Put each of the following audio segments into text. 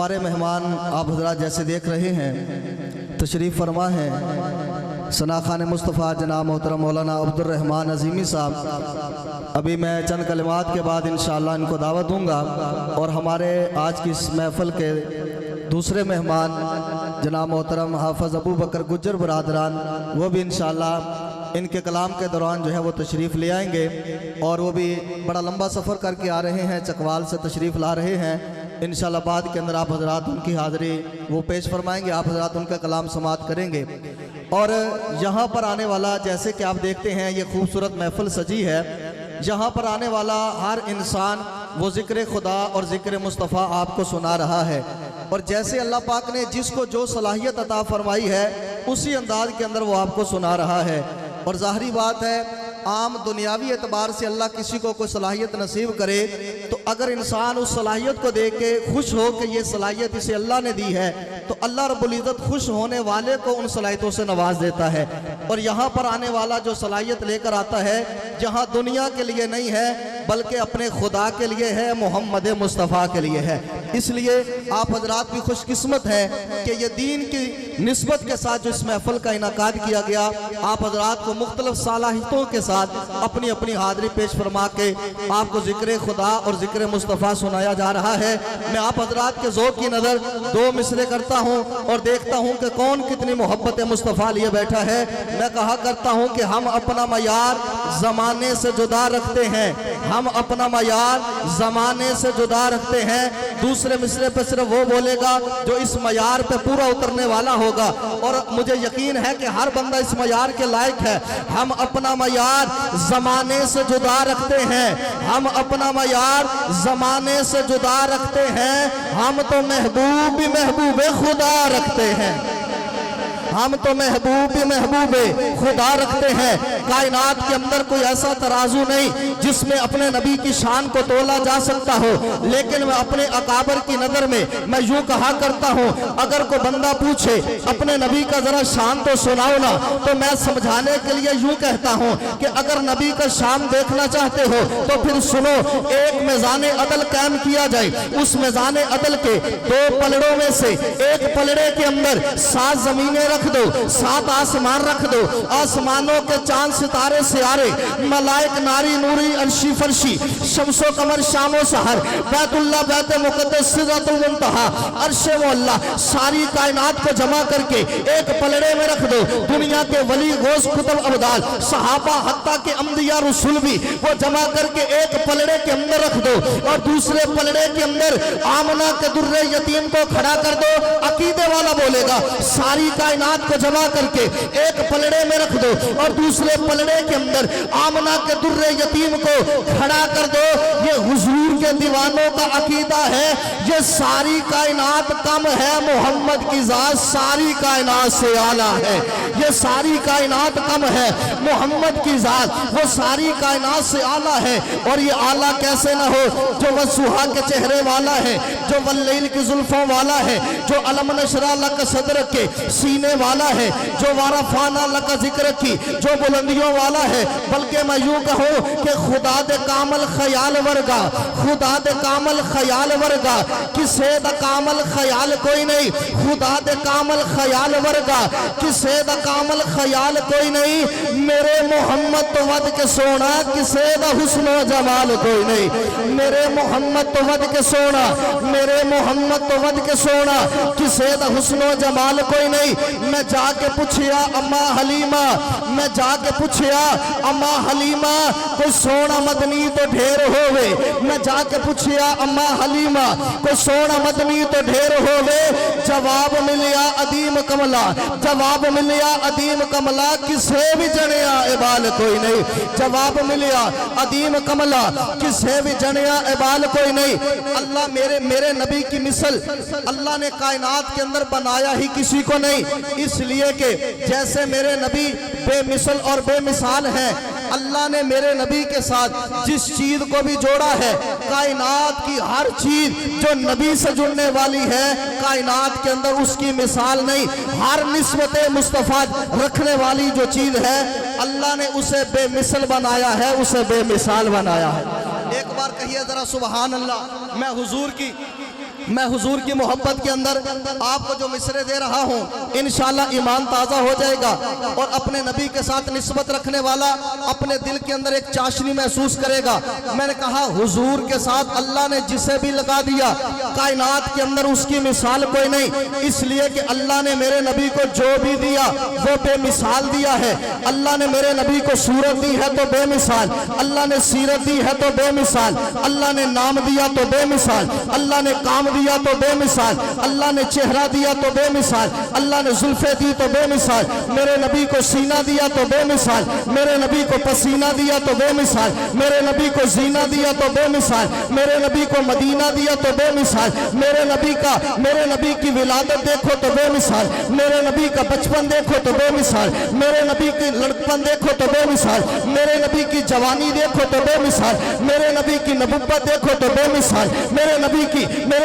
ہمارے مہمان آپ حضرات جیسے دیکھ رہے ہیں تشریف فرما ہیں ثنا خان مصطفیٰ جناب محترم مولانا عبد الرحمن عظیمی صاحب۔ ابھی میں چند کلمات کے بعد انشاءاللہ ان کو دعوت دوں گا، اور ہمارے آج کی اس محفل کے دوسرے مہمان جناب محترم حافظ ابو بکر گجر برادران، وہ بھی انشاءاللہ ان کے کلام کے دوران جو ہے وہ تشریف لے آئیں گے، اور وہ بھی بڑا لمبا سفر کر کے آ رہے ہیں، چکوال سے تشریف لا رہے ہیں۔ انشاءاللہ بعد کے اندر آپ حضرات ان کی حاضری وہ پیش فرمائیں گے، آپ حضرات ان کا کلام سماعت کریں گے۔ اور یہاں پر آنے والا، جیسے کہ آپ دیکھتے ہیں یہ خوبصورت محفل سجی ہے، یہاں پر آنے والا ہر انسان وہ ذکر خدا اور ذکر مصطفیٰ آپ کو سنا رہا ہے، اور جیسے اللہ پاک نے جس کو جو صلاحیت عطا فرمائی ہے اسی انداز کے اندر وہ آپ کو سنا رہا ہے۔ اور ظاہری بات ہے عام دنیاوی اعتبار سے اللہ کسی کو کوئی صلاحیت نصیب کرے تو اگر انسان اس صلاحیت کو دیکھ کے خوش ہو کہ یہ صلاحیت اسے اللہ نے دی ہے تو اللہ رب العزت خوش ہونے والے کو ان صلاحیتوں سے نواز دیتا ہے۔ اور یہاں پر آنے والا جو صلاحیت لے کر آتا ہے جہاں دنیا کے لیے نہیں ہے بلکہ اپنے خدا کے لیے ہے، محمد مصطفیٰ کے لیے ہے۔ اس لیے آپ حضرات بھی خوش قسمت ہیں کہ یہ دین کی نسبت کے ساتھ جو اس محفل کا انعقاد کیا گیا، آپ حضرات کو مختلف صلاحیتوں کے ساتھ اپنی اپنی حاضری پیش فرما کے آپ کو ذکر خدا اور ذکر مصطفیٰ سنایا جا رہا ہے۔ میں آپ حضرات کے ذوق کی نظر دو مصرے کرتا ہوں اور دیکھتا ہوں کہ کون کتنی محبت مصطفیٰ لیے بیٹھا ہے۔ میں کہا کرتا ہوں کہ ہم اپنا معیار زمانے سے جدا رکھتے ہیں، ہم اپنا معیار زمانے سے جدا رکھتے ہیں۔ دوسرے مصرے پہ صرف وہ بولے گا جو اس معیار پہ پورا اترنے والا ہوگا، اور مجھے یقین ہے کہ ہر بندہ اس معیار کے لائق ہے۔ ہم اپنا معیار زمانے سے جدا رکھتے ہیں، ہم اپنا معیار زمانے سے جدا رکھتے ہیں، ہم تو محبوب بھی محبوب خدا رکھتے ہیں، ہم تو محبوب بھی محبوب خدا رکھتے ہیں۔ کائنات کے اندر کوئی ایسا ترازو نہیں جس میں اپنے نبی کی شان کو تولا جا سکتا ہو، لیکن میں اپنے اکابر کی نظر میں یوں کہا کرتا ہوں اگر کوئی بندہ پوچھے اپنے نبی کا ذرا شان تو سناؤ نا، تو میں سمجھانے کے لیے یوں کہتا ہوں کہ اگر نبی کا شان دیکھنا چاہتے ہو تو پھر سنو، ایک میزان عدل قائم کیا جائے، اس میزان عدل کے دو پلڑوں میں سے ایک پلڑے کے اندر 7 زمینیں رکھ دو، 7 آسمان رکھ دو، آسمانوں کے چاند ستارے سیارے، ملائک ناری نوری عرشی فرشی، شمس و قمر شام و سحر، بیت اللہ بیت مقدس سدرۃ المنتہا عرش مولا، ساری کائنات کو جمع کر کے ایک پلڑے میں رکھ دو۔ دنیا کے ولی غوث قطب ابدال صحابہ حتیٰ کہ انبیاء رسول بھی وہ جمع کر کے ایک پلڑے کے اندر رکھ دو، اور دوسرے پلڑے کے اندر آمنہ کے در یتیم کو کھڑا کر دو۔ عقیدے والا بولے گا ساری کائنات کو جمع کر کے ایک پلڑے میں رکھ دو اور دوسرے پلڑے کے اندر آمنہ کے در یتیم کو کھڑا کر دو۔ یہ حضور کے دیوانوں کا عقیدہ ہے، یہ ساری کائنات کم ہے، محمد کی ذات ساری کائنات سے اعلیٰ ہے، یہ ساری کائنات کم ہے، محمد کی ذات وہ ساری کائنات سے اعلیٰ ہے۔ اور یہ اعلیٰ کیسے نہ ہو جو وضحیٰ کے چہرے والا ہے، جو واللیل کی زلفوں والا ہے، جو علم نشرح لک صدرک کے سینے والا ہے، جو وارفعنا لک ذکرک کی جو بلندیوں والا ہے۔ بلکہ میں یوں کہوں کہ خدا دے کامل خیال ورگا، خدا دے کامل خیال ورگا کسے دا کامل خیال کوئی نہیں، خدا دے کامل خیال ورگا کسے دا کامل خیال کوئی نہیں۔ میرے محمد تو ود کے سونا کسے دا حسن و جمال کوئی نہیں، میرے محمد تو ود کے سونا، میرے محمد تو ود کے سونا کسے دا حسن و جمال کوئی نہیں۔ میں جا کے پوچھیا اماں حلیمہ، میں جا کے پوچھیا اماں حلیمہ کوئی سونا مدنی تو ڈھیر ہووے، میں جا کے پوچھیا اماں حلیمہ کوئی سونا مدنی تو ڈھیر ہووے۔ جواب ملیا عدیم کملا، جواب ملیا عدیم کملا کسے بھی جنیا عبال کوئی نہیں، جواب ملیا عدیم کملا کسے بھی جنیا عبال کوئی نہیں۔ اللہ میرے نبی کی مثل اللہ نے کائنات کے اندر بنایا ہی کسی کو نہیں، اس لیے کہ جیسے میرے نبی بے مثل اور بے مثال ہیں، اللہ نے میرے نبی کے ساتھ جس چیز کو بھی جوڑا ہے، کائنات کی ہر چیز جو نبی سے جڑنے والی ہے کائنات کے اندر اس کی مثال نہیں، ہر نسبت مصطفیٰ رکھنے والی جو چیز ہے اللہ نے اسے بے مثل بنایا ہے، اسے بے مثال بنایا ہے۔ ایک بار کہیے ذرا سبحان اللہ۔ میں حضور کی میں حضور کی محبت کے اندر آپ کو جو مصرے دے رہا ہوں انشاءاللہ ایمان تازہ ہو جائے گا، اور اپنے نبی کے ساتھ نسبت رکھنے والا اپنے دل کے اندر ایک چاشنی محسوس کرے گا۔ میں نے کہا حضور کے ساتھ اللہ نے جسے بھی لگا دیا کائنات کے اندر اس کی مثال کوئی نہیں، اس لیے کہ اللہ نے میرے نبی کو جو بھی دیا وہ بے مثال دیا ہے۔ اللہ نے میرے نبی کو صورت دی ہے تو بے مثال، اللہ نے سیرت دی ہے تو بے مثال، اللہ نے نام دیا تو بے مثال، اللہ نے کام دیا تو بے مثال، اللہ نے چہرہ دیا تو بے مثال، اللہ نے زلفیں دی تو بے مثال، میرے نبی کو سینہ دیا تو بے مثال، میرے نبی کو پسینہ دیا تو بے مثال، میرے نبی کو زینہ دیا تو بے مثال، میرے نبی کو مدینہ دیا تو بے مثال، میرے نبی کی ولادت دیکھو تو بے مثال، میرے نبی کا بچپن دیکھو تو بے مثال، میرے نبی کی لڑکپن دیکھو تو بے مثال، میرے نبی کی جوانی دیکھو تو بے مثال، میرے نبی کی نبوت دیکھو تو بے مثال، میرے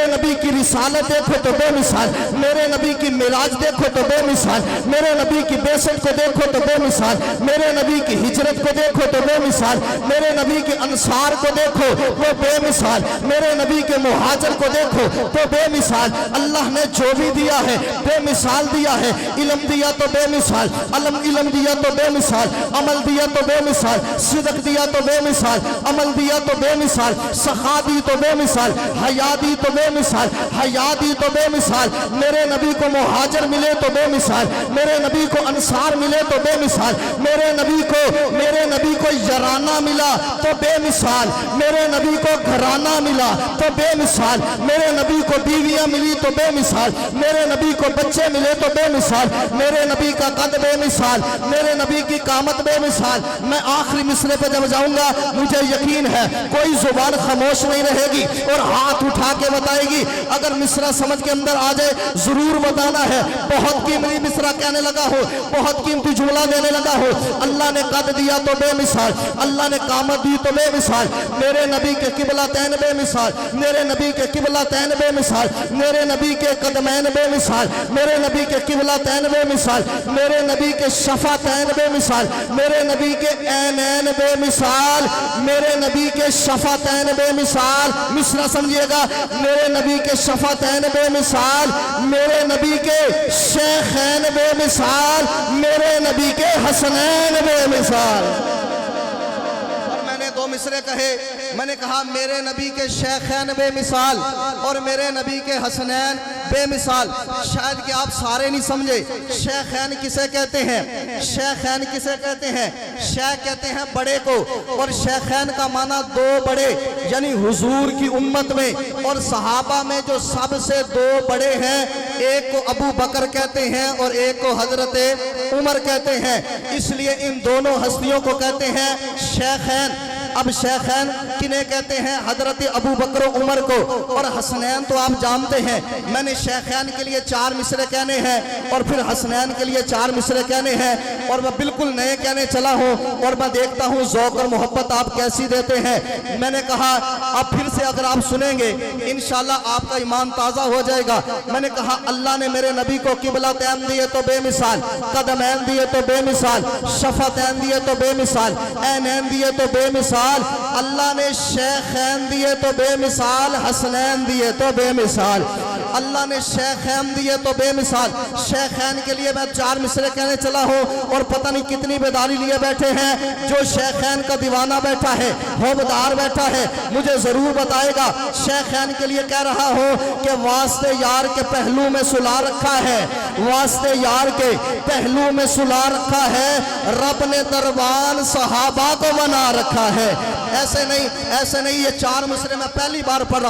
نبی کی رسالت دیکھو تو بے مثال، میرے نبی کی معراج دیکھو تو بے مثال، میرے نبی کی بعثت کو دیکھو تو بے مثال، میرے نبی کی ہجرت کو دیکھو تو بے مثال، میرے نبی کے انصار کو دیکھو وہ بے مثال، میرے نبی کے مہاجر کو دیکھو تو بے مثال۔ اللہ نے جو بھی دیا ہے بے مثال دیا ہے، علم دیا تو بے مثال، علم دیا تو بے مثال، عمل دیا تو بے مثال، صدق دیا تو بے مثال، عمل دیا تو بے مثال، سخا دی تو بے مثال، حیا دی تو بے مثال، حیا دی تو بے مثال، میرے نبی کو مہاجر ملے تو بے مثال، میرے نبی کو انصار ملے تو بے مثال، میرے نبی کو یارانہ ملا تو بے مثال، میرے نبی کو گھرانہ ملا تو بے مثال، میرے نبی کو بیویاں ملی تو بے مثال، میرے نبی کو بچے ملے تو بے مثال، میرے نبی کا قد بے مثال، میرے نبی کی قامت بے مثال۔ میں آخری مصرے پہ جب جاؤں گا مجھے یقین ہے کوئی زبان خاموش نہیں رہے گی اور ہاتھ اٹھا کے بتائے گی، اگر مصرع سمجھ کے اندر آ جائے ضرور بتانا ہے۔ بہت قیمتی مصرع کہنے لگا ہو، بہت قیمتی جملہ دینے لگا ہو، اللہ نے قد دیا تو بے مثال، اللہ نے قامت دی تو بے مثال، میرے نبی کے قبلتین بے مثال، میرے نبی کے قبلتین بے مثال، میرے نبی کے قدمین بے مثال، میرے نبی کے قبلتین بے مثال، میرے نبی کے شفتین بے مثال، میرے نبی کے عینین بے مثال، میرے نبی کے شفتین بے مثال۔ مصرع سمجھیے گا، میرے نبی کے شفتین بے مثال، میرے نبی کے شیخین بے مثال، میرے نبی کے حسنین بے مثال۔ دو مصرے کہے، میں نے کہا میرے نبی کے شیخین بے مثال اور میرے نبی کے حسنین بے مثال۔ شاید کہ آپ سارے نہیں سمجھے شیخین کسے کہتے ہیں، شیخین کسے کہتے ہیں، شیخ کہتے ہیں بڑے کو، اور شیخین کا معنی دو بڑے، یعنی حضور کی امت میں اور صحابہ میں جو سب سے دو بڑے ہیں، ایک کو ابو بکر کہتے ہیں اور ایک کو حضرت عمر کہتے ہیں، اس لیے ان دونوں ہستیوں کو کہتے ہیں شیخین۔ اب شیخین کنہیں کہتے ہیں؟ حضرت ابو بکر و عمر کو، اور حسنین تو آپ جانتے ہیں۔ میں نے شیخین کے لیے 4 مصرے کہنے ہیں اور پھر حسنین کے لیے 4 مصرے کہنے ہیں، اور میں بالکل نئے کہنے چلا ہوں اور میں دیکھتا ہوں ذوق اور محبت آپ کیسی دیتے ہیں۔ میں نے کہا اب پھر سے اگر آپ سنیں گے انشاءاللہ آپ کا ایمان تازہ ہو جائے گا۔ میں نے کہا اللہ نے میرے نبی کو قبلتین دیے تو بے مثال، قدمین دیے تو بے مثال، شفتین دیے تو بے مثال، عینین دیے تو بے مثال، اللہ نے شیخین دیے تو بے مثال، حسنین دیے تو بے مثال، اللہ نے شیخین دیے تو بے مثال۔ شیخین کے لیے میں 4 مصرے کہنے چلا ہوں اور پتہ نہیں کتنی بیداری لیے بیٹھے ہیں، جو شیخین کا دیوانہ بیٹھا ہے، حوبدار بیٹھا ہے، مجھے ضرور بتائے گا۔ شیخین کے لیے کہہ رہا ہوں کہ واسطے یار کے پہلو میں سلا رکھا ہے، واسطے یار کے پہلو میں سلا رکھا ہے، رب نے دربان صحابہ کو بنا رکھا ہے۔ ایسے نہیں، یہ 4 مصرے میں پہلی بار پڑھ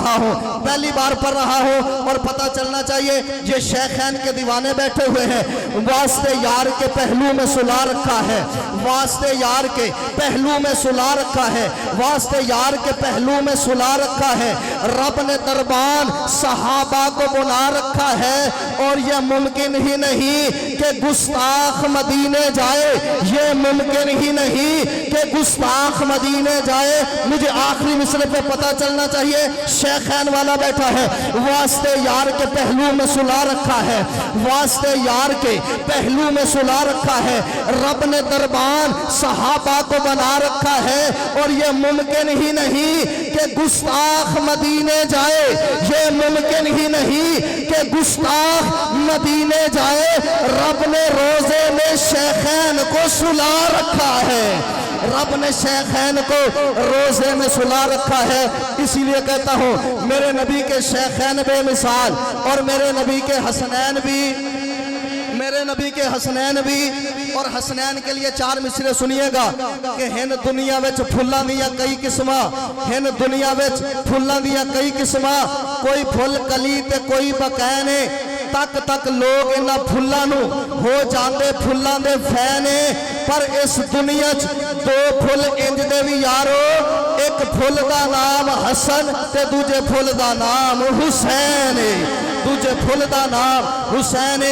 رہا ہوں اور پتہ چلنا چاہیے یہ شیخین کے دیوانے بیٹھے ہوئے ہیں۔ واسطے یار کے پہلو میں سلا رکھا ہے، واسطے یار کے پہلو میں سلا رکھا ہے، واسطے یار کے پہلو میں سلا رکھا ہے، رب نے دربان صحابہ کو بنا رکھا ہے، اور یہ ممکن ہی نہیں کہ گستاخ مدینے جائے، یہ ممکن ہی نہیں کہ گستاخ مدینے جائے، آئے مجھے آخری مصرع پہ پتہ چلنا چاہیے شیخین والا بیٹھا ہے واسطے یار کے پہلو میں سلا رکھا ہے واسطے یار کے پہلو میں سلا رکھا ہے رب نے دربان صحابہ کو بنا رکھا ہے اور یہ ممکن ہی نہیں کہ گستاخ مدینے جائے یہ ممکن ہی نہیں کہ گستاخ مدینے جائے رب نے روزے میں شیخین کو سلا رکھا ہے رب نے شیخین کو روزے میں سلا رکھا ہے اسی لیے کہتا ہوں میرے نبی کے شیخین بے مثال اور میرے نبی کے حسنین بھی اور حسنین کے لیے 4 مصرے سنیے گا کہ ہن دنیا وچ پھلاں دیاں کئی قسماں ہن دنیا وچ پھلاں دیاں کئی قسماں کوئی پھل کلی تے کوئی بکینے تک تک لوگ انہاں پھلاں نو ہو جاندے پھلاں دے فینے پر اس دنیا چ 2 پھل انج دے بھی یارو ایک پھل دا نام حسن تے دوجے پھل دا نام حسین دوجے پھل دا نام حسین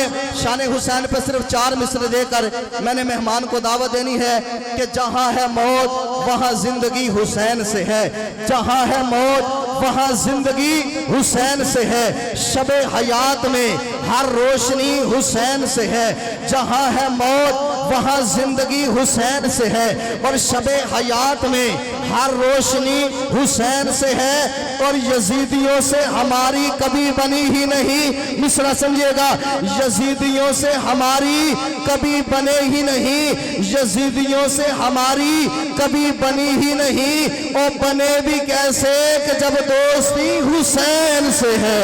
شان حسین پہ صرف 4 مصرع دے کر میں نے مہمان کو دعوت دینی ہے کہ جہاں ہے موت وہاں زندگی حسین سے ہے جہاں ہے موت وہاں زندگی حسین سے ہے شب حیات میں ہر روشنی حسین سے ہے جہاں ہے موت وہاں زندگی حسین سے ہے اور شب حیات میں ہر روشنی حسین سے ہے اور یزیدیوں سے ہماری کبھی بنی ہی نہیں مصرع سمجھے گا یزیدیوں سے ہماری کبھی بنے ہی نہیں یزیدیوں سے ہماری کبھی بنی ہی نہیں اور بنے بھی کیسے کہ جب دوستی حسین سے ہے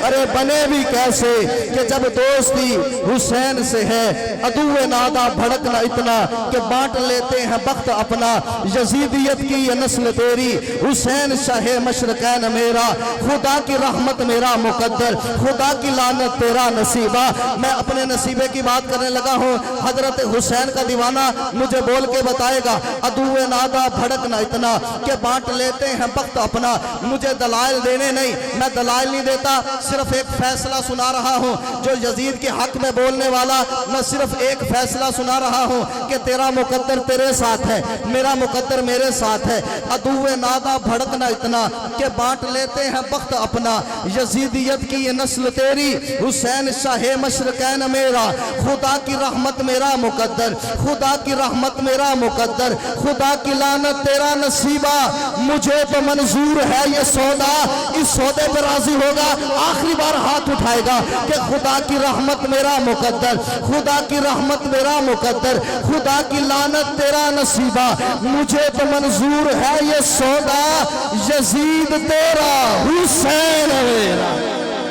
ارے بنے بھی کیسے کہ جب دوستی حسین سے ہے عدو نادا بھڑکنا اتنا کہ بانٹ لیتے ہیں بخت اپنا یزیدیت کی یہ نسل تیری حسین شاہ مشرقین میرا خدا کی رحمت میرا مقدر خدا کی لعنت تیرا نصیبہ میں اپنے نصیبے کی بات کرنے لگا ہوں حضرت حسین کا دیوانہ مجھے بول کے بتائے گا عدو نادا بھڑکنا اتنا کہ بانٹ لیتے ہیں بخت اپنا مجھے دلائل دینے نہیں میں دلائل نہیں دیتا صرف ایک فیصلہ سنا رہا ہوں جو یزید کے حق میں بولنے والا میں صرف ایک فیصلہ سنا رہا ہوں کہ تیرا مقدر تیرے ساتھ ہے میرا مقدر میرے ساتھ ہے عدو نادا بھڑکنا اتنا کہ بانٹ لیتے ہیں بخت اپنا یزیدیت کی یہ نسل تیری حسین شاہ مشرقین میرا خدا کی رحمت میرا مقدر خدا کی رحمت میرا مقدر خدا کی لعنت تیرا نصیبہ مجھے تو منظور ہے یہ سودا اس سودے پر راضی ہوگا آخری بار ہاتھ اٹھائے گا کہ خدا کی رحمت میرا مقدر خدا کی رحمت میرا مقدر خدا کی لعنت تیرا نصیبہ مجھے تو منظور ہے یہ سودا یزید تیرا حسین میرا